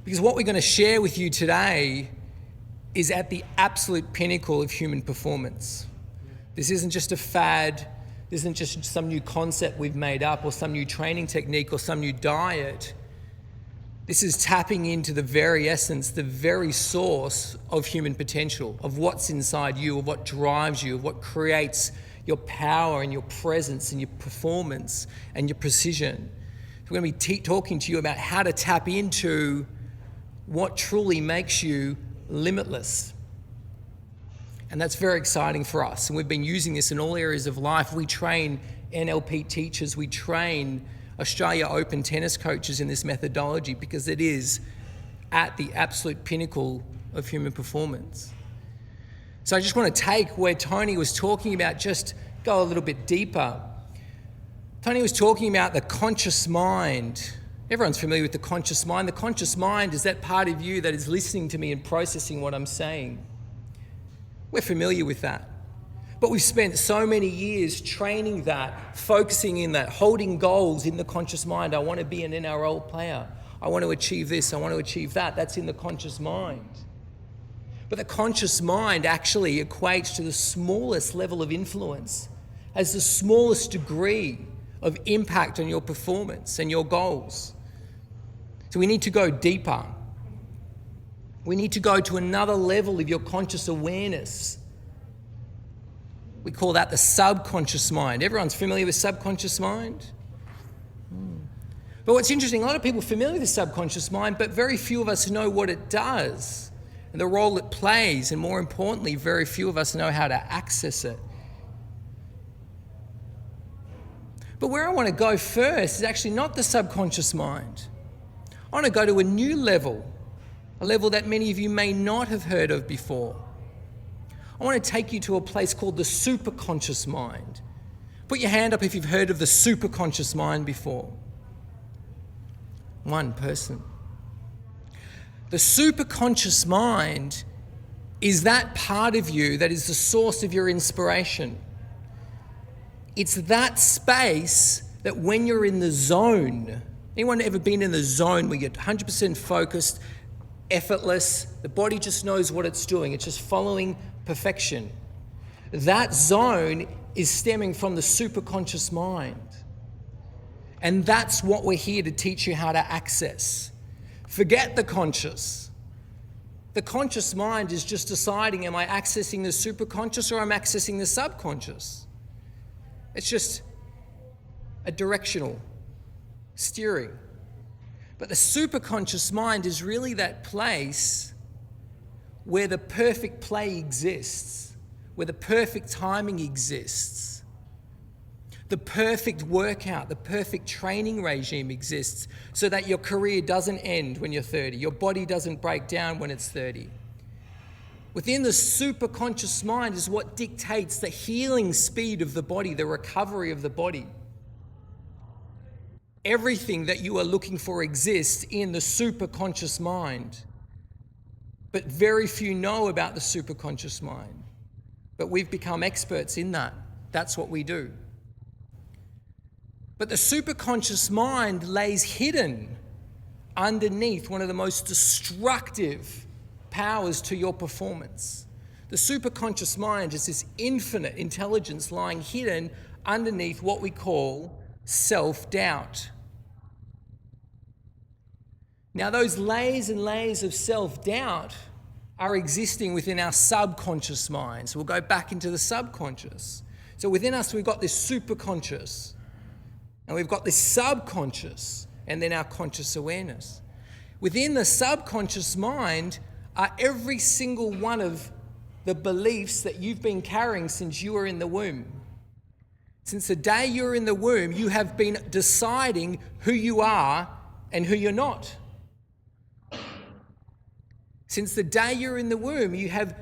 Because what we're going to share with you today is at the absolute pinnacle of human performance. This isn't just a fad. This isn't just some new concept we've made up or some new training technique or some new diet. This is tapping into the very essence, the very source of human potential, of what's inside you, of what drives you, of what creates your power and your presence and your performance and your precision. So we're going to be talking to you about how to tap into what truly makes you limitless. And that's very exciting for us. And we've been using this in all areas of life. We train NLP teachers, we train Australia Open tennis coaches in this methodology because it is at the absolute pinnacle of human performance. So I just want to take where Tony was talking about, just go a little bit deeper. Tony was talking about the conscious mind. Everyone's familiar with the conscious mind. The conscious mind is that part of you that is listening to me and processing what I'm saying. We're familiar with that. But we've spent so many years training that, focusing in that, holding goals in the conscious mind. I want to be an NRL player. I want to achieve this. I want to achieve that. That's in the conscious mind. But the conscious mind actually equates to the smallest level of influence, has the smallest degree of impact on your performance and your goals. So we need to go deeper. We need to go to another level of your conscious awareness. We call that the subconscious mind. Everyone's familiar with subconscious mind? But what's interesting, a lot of people are familiar with the subconscious mind, but very few of us know what it does and the role it plays, and more importantly, very few of us know how to access it. But where I want to go first is actually not the subconscious mind. I want to go to a new level, a level that many of you may not have heard of before. I want to take you to a place called the superconscious mind. Put your hand up if you've heard of the superconscious mind before. One person. The superconscious mind is that part of you that is the source of your inspiration. It's that space that when you're in the zone, anyone ever been in the zone where you're 100% focused, effortless, the body just knows what it's doing, it's just following perfection. That zone is stemming from the superconscious mind. And that's what we're here to teach you how to access. Forget the conscious. The conscious mind is just deciding, am I accessing the superconscious or am I accessing the subconscious? It's just a directional steering. But the superconscious mind is really that place where the perfect play exists, where the perfect timing exists, the perfect workout, the perfect training regime exists so that your career doesn't end when you're 30, your body doesn't break down when it's 30. Within the superconscious mind is what dictates the healing speed of the body, the recovery of the body. Everything that you are looking for exists in the superconscious mind. But very few know about the superconscious mind. But we've become experts in that. That's what we do. But the superconscious mind lays hidden underneath one of the most destructive powers to your performance. The superconscious mind is this infinite intelligence lying hidden underneath what we call self-doubt. Now, those layers and layers of self-doubt are existing within our subconscious mind. So we'll go back into the subconscious. So within us, we've got this superconscious, and we've got this subconscious, and then our conscious awareness. Within the subconscious mind are every single one of the beliefs that you've been carrying since you were in the womb. Since the day you were in the womb, you have been deciding who you are and who you're not. Since the day you're in the womb, you have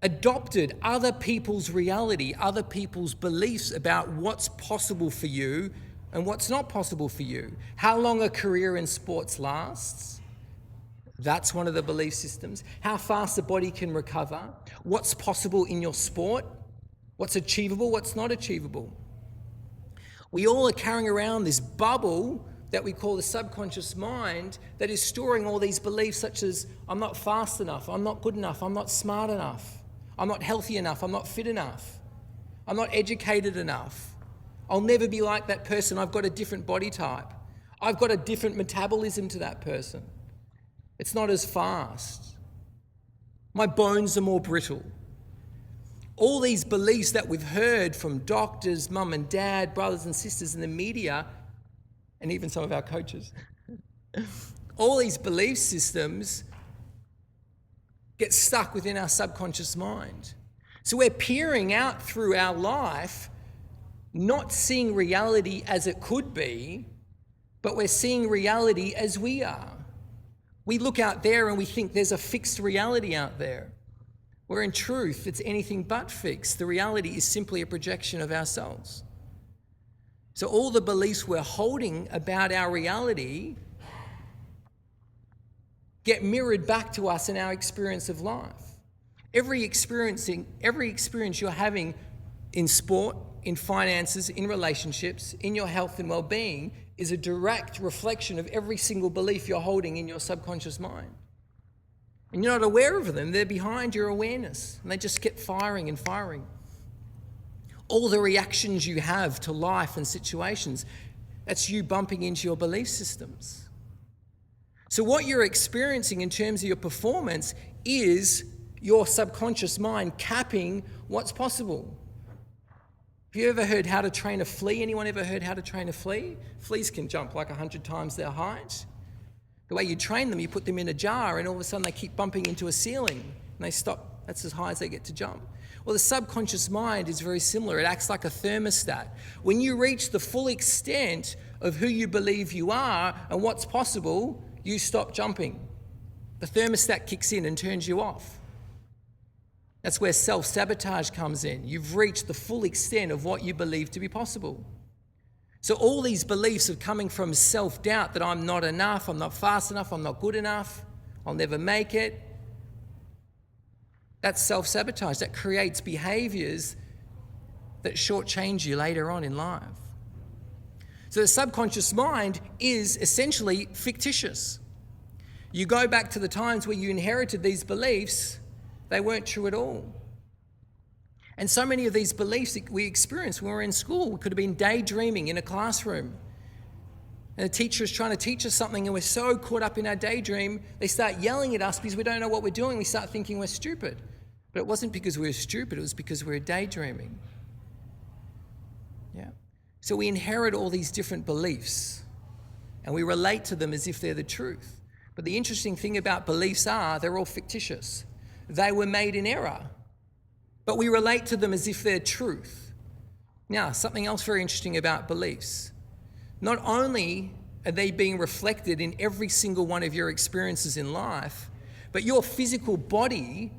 adopted other people's reality, other people's beliefs about what's possible for you and what's not possible for you. How long a career in sports lasts, that's one of the belief systems. How fast the body can recover, what's possible in your sport, what's achievable, what's not achievable. We all are carrying around this bubble that we call the subconscious mind that is storing all these beliefs such as I'm not fast enough, I'm not good enough, I'm not smart enough, I'm not healthy enough, I'm not fit enough, I'm not educated enough, I'll never be like that person, I've got a different body type, I've got a different metabolism to that person, it's not as fast, my bones are more brittle. All these beliefs that we've heard from doctors, mum and dad, brothers and sisters in the media, and even some of our coaches, all these belief systems get stuck within our subconscious mind. So we're peering out through our life, not seeing reality as it could be, but we're seeing reality as we are. We look out there and we think there's a fixed reality out there, where in truth it's anything but fixed. The reality is simply a projection of ourselves. So all the beliefs we're holding about our reality get mirrored back to us in our experience of life. Every experience you're having in sport, in finances, in relationships, in your health and well-being is a direct reflection of every single belief you're holding in your subconscious mind. And you're not aware of them, they're behind your awareness, and they just get firing and firing. All the reactions you have to life and situations, that's you bumping into your belief systems. So what you're experiencing in terms of your performance is your subconscious mind capping what's possible. Have you ever heard how to train a flea? Anyone ever heard how to train a flea? Fleas can jump like 100 times their height. The way you train them, you put them in a jar and all of a sudden they keep bumping into a ceiling and they stop. That's as high as they get to jump. Well, the subconscious mind is very similar. It acts like a thermostat. When you reach the full extent of who you believe you are and what's possible, you stop jumping. The thermostat kicks in and turns you off. That's where self-sabotage comes in. You've reached the full extent of what you believe to be possible. So all these beliefs are coming from self-doubt that I'm not enough, I'm not fast enough, I'm not good enough, I'll never make it. That's self-sabotage. That creates behaviors that shortchange you later on in life. So the subconscious mind is essentially fictitious. You go back to the times where you inherited these beliefs, they weren't true at all. And so many of these beliefs that we experienced when we were in school, we could have been daydreaming in a classroom. And the teacher is trying to teach us something and we're so caught up in our daydream, they start yelling at us because we don't know what we're doing. We start thinking we're stupid. But it wasn't because we were stupid, it was because we were daydreaming. Yeah. So we inherit all these different beliefs and we relate to them as if they're the truth. But the interesting thing about beliefs are they're all fictitious. They were made in error, but we relate to them as if they're truth. Now, something else very interesting about beliefs. Not only are they being reflected in every single one of your experiences in life, but your physical body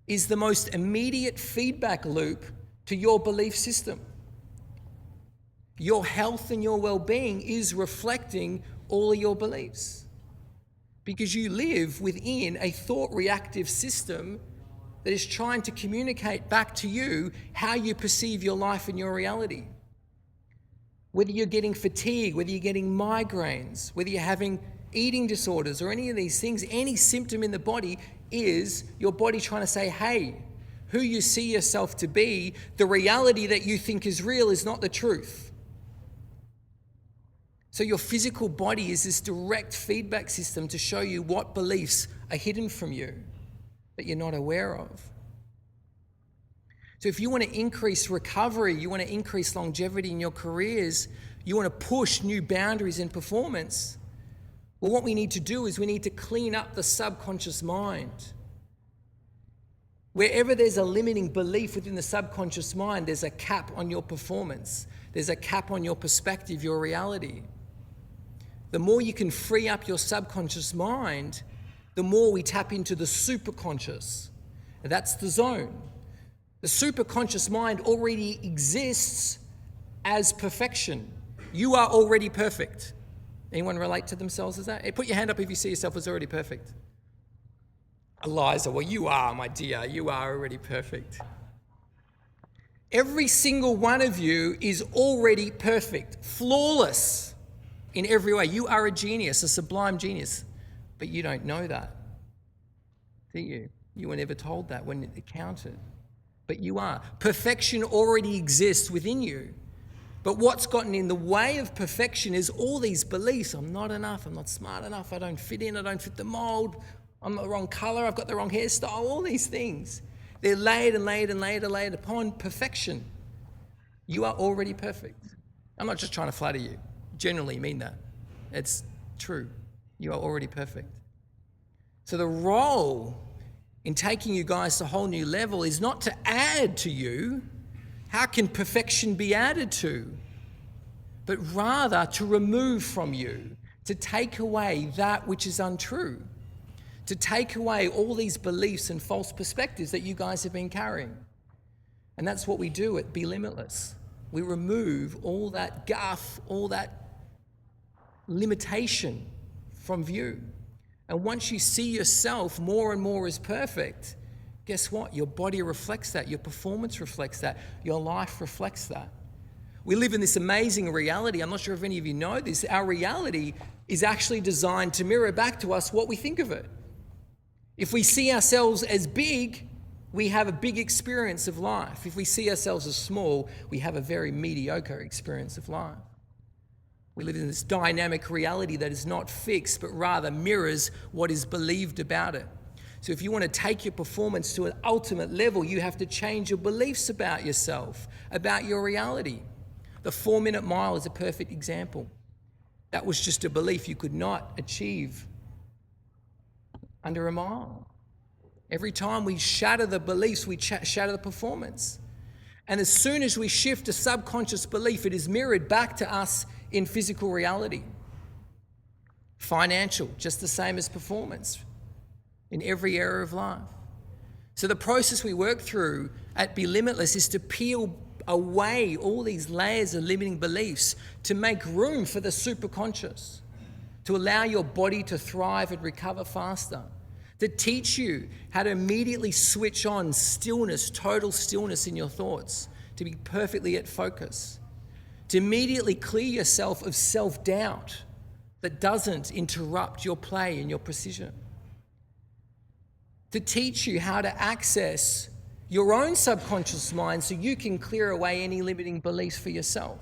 is the most immediate feedback loop to your belief system. Your health and your well-being is reflecting all of your beliefs because you live within a thought-reactive system that is trying to communicate back to you how you perceive your life and your reality. Whether you're getting fatigue, whether you're getting migraines, whether you're having eating disorders or any of these things, any symptom in the body is your body trying to say, hey, who you see yourself to be, the reality that you think is real is not the truth. So your physical body is this direct feedback system to show you what beliefs are hidden from you that you're not aware of. So if you want to increase recovery, you want to increase longevity in your careers, you want to push new boundaries in performance, well, what we need to do is we need to clean up the subconscious mind. Wherever there's a limiting belief within the subconscious mind, there's a cap on your performance. There's a cap on your perspective, your reality. The more you can free up your subconscious mind, the more we tap into the superconscious. And that's the zone. The superconscious mind already exists as perfection. You are already perfect. Anyone relate to themselves as that? Hey, put your hand up if you see yourself as already perfect. Eliza, well, you are, my dear. You are already perfect. Every single one of you is already perfect, flawless. in every way. You are a genius, a sublime genius, but you don't know that, do you? You were never told that when it counted, but you are. Perfection already exists within you, but what's gotten in the way of perfection is all these beliefs. I'm not enough, I'm not smart enough, I don't fit in, I don't fit the mold, I'm the wrong color, I've got the wrong hairstyle, all these things. They're laid and laid and laid and laid upon perfection. You are already perfect. I'm not just trying to flatter you. Genuinely mean that. It's true. You are already perfect. So the role in taking you guys to a whole new level is not to add to you. How can perfection be added to? But rather to remove from you, to take away that which is untrue, to take away all these beliefs and false perspectives that you guys have been carrying. And that's what we do at Be Limitless. We remove all that guff, all that limitation from view. And once you see yourself more and more as perfect, guess what? Your body reflects that, your performance reflects that, your life reflects that. We live in this amazing reality. I'm not sure if any of you know this. Our reality is actually designed to mirror back to us what we think of it. If we see ourselves as big, we have a big experience of life. If we see ourselves as small, we have a very mediocre experience of life. We live in this dynamic reality that is not fixed, but rather mirrors what is believed about it. So if you want to take your performance to an ultimate level, you have to change your beliefs about yourself, about your reality. The 4-minute mile is a perfect example. That was just a belief you could not achieve under a mile. Every time we shatter the beliefs, we shatter the performance. And as soon as we shift a subconscious belief, it is mirrored back to us in physical reality. Financial, just the same as performance in every area of life. So the process we work through at Be Limitless is to peel away all these layers of limiting beliefs to make room for the superconscious, to allow your body to thrive and recover faster, to teach you how to immediately switch on stillness, total stillness in your thoughts, to be perfectly at focus, to immediately clear yourself of self-doubt that doesn't interrupt your play and your precision, to teach you how to access your own subconscious mind so you can clear away any limiting beliefs for yourself.